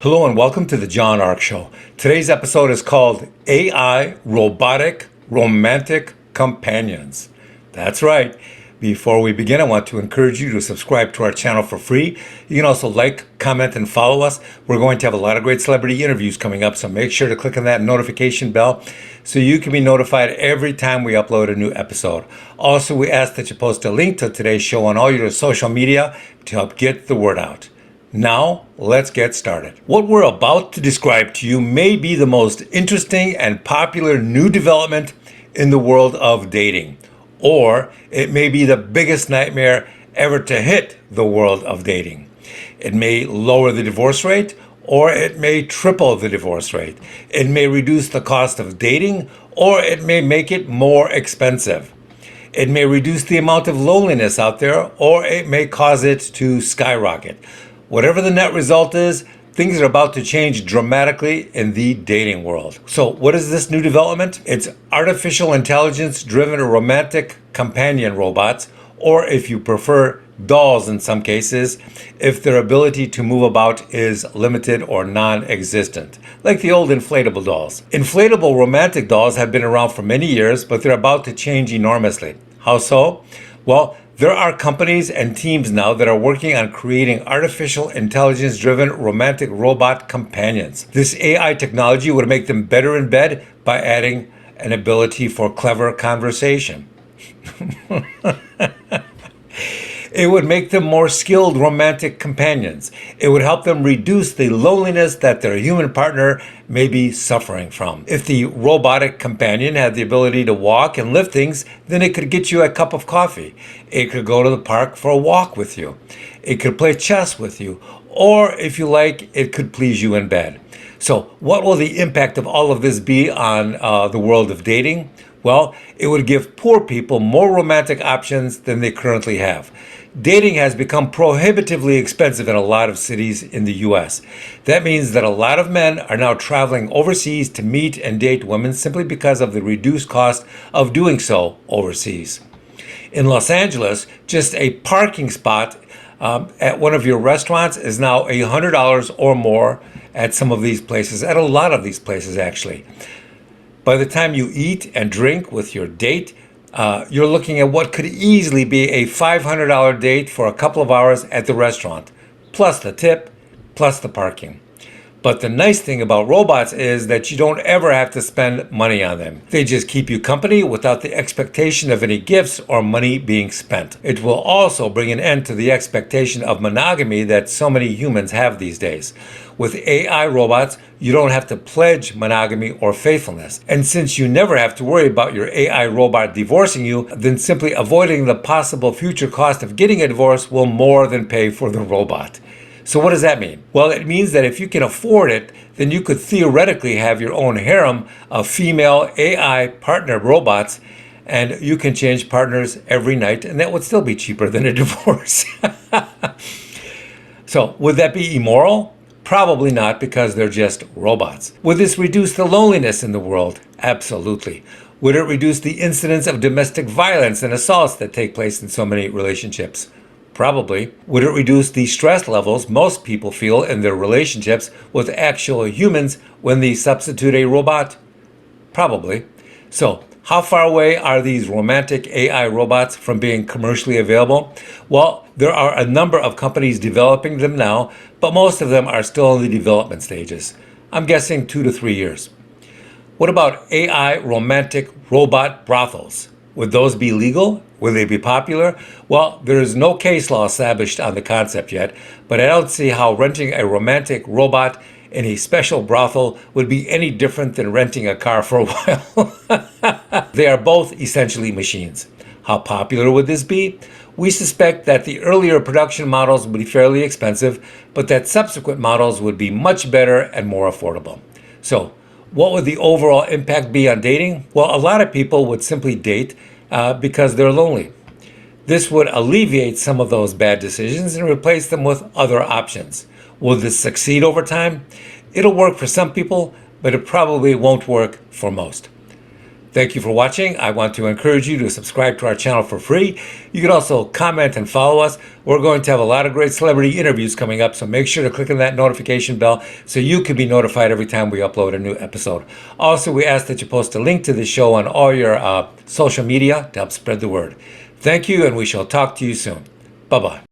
Hello and welcome to the John Ark Show. Today's episode is called AI Robotic Romantic Companions. That's right. Before we begin, I want to encourage you to subscribe to our channel for free. You can also like, comment, and follow us. We're going to have a lot of great celebrity interviews coming up, so make sure to click on that notification bell so you can be notified every time we upload a new episode. Also, we ask that you post a link to today's show on all your social media to help get the word out. Now, let's get started. What we're about to describe to you may be the most interesting and popular new development in the world of dating, or it may be the biggest nightmare ever to hit the world of dating. It may lower the divorce rate, or it may triple the divorce rate. It may reduce the cost of dating, or it may make it more expensive. It may reduce the amount of loneliness out there, or it may cause it to skyrocket. Whatever the net result is, things are about to change dramatically in the dating world. So what is this new development? It's artificial intelligence-driven romantic companion robots, or if you prefer, dolls in some cases, if their ability to move about is limited or non-existent, like the old inflatable dolls. Inflatable romantic dolls have been around for many years, but they're about to change enormously. How so? Well, there are companies and teams now that are working on creating artificial intelligence-driven romantic robot companions. This AI technology would make them better in bed by adding an ability for clever conversation. It would make them more skilled romantic companions. It would help them reduce the loneliness that their human partner may be suffering from. If the robotic companion had the ability to walk and lift things, then it could get you a cup of coffee. It could go to the park for a walk with you. It could play chess with you. Or, if you like, it could please you in bed. So, what will the impact of all of this be on the world of dating? Well, it would give poor people more romantic options than they currently have. Dating has become prohibitively expensive in a lot of cities in the U.S. That means that a lot of men are now traveling overseas to meet and date women simply because of the reduced cost of doing so overseas. In Los Angeles, just a parking spot at one of your restaurants is now $100 or more at some of these places, at a lot of these places actually. By the time you eat and drink with your date, you're looking at what could easily be a $500 date for a couple of hours at the restaurant, plus the tip, plus the parking. But the nice thing about robots is that you don't ever have to spend money on them. They just keep you company without the expectation of any gifts or money being spent. It will also bring an end to the expectation of monogamy that so many humans have these days. With AI robots, you don't have to pledge monogamy or faithfulness. And since you never have to worry about your AI robot divorcing you, then simply avoiding the possible future cost of getting a divorce will more than pay for the robot. So what does that mean? Well, it means that if you can afford it, then you could theoretically have your own harem of female AI partner robots, and you can change partners every night, and that would still be cheaper than a divorce. So would that be immoral? Probably not, because they're just robots. Would this reduce the loneliness in the world? Absolutely. Would it reduce the incidence of domestic violence and assaults that take place in so many relationships? Probably. Would it reduce the stress levels most people feel in their relationships with actual humans when they substitute a robot? Probably. So, how far away are these romantic AI robots from being commercially available? Well, there are a number of companies developing them now, but most of them are still in the development stages. I'm guessing 2 to 3 years. What about AI romantic robot brothels? Would those be legal? Will they be popular? Well, there is no case law established on the concept yet, but I don't see how renting a romantic robot in a special brothel would be any different than renting a car for a while. They are both essentially machines. How popular would this be? We suspect that the earlier production models would be fairly expensive, but that subsequent models would be much better and more affordable. So, what would the overall impact be on dating? Well, a lot of people would simply date because they're lonely. This would alleviate some of those bad decisions and replace them with other options. Will this succeed over time? It'll work for some people, but it probably won't work for most. Thank you for watching. I want to encourage you to subscribe to our channel for free. You can also comment and follow us. We're going to have a lot of great celebrity interviews coming up, so make sure to click on that notification bell so you can be notified every time we upload a new episode. Also, we ask that you post a link to the show on all your social media to help spread the word. Thank you, and we shall talk to you soon. Bye-bye.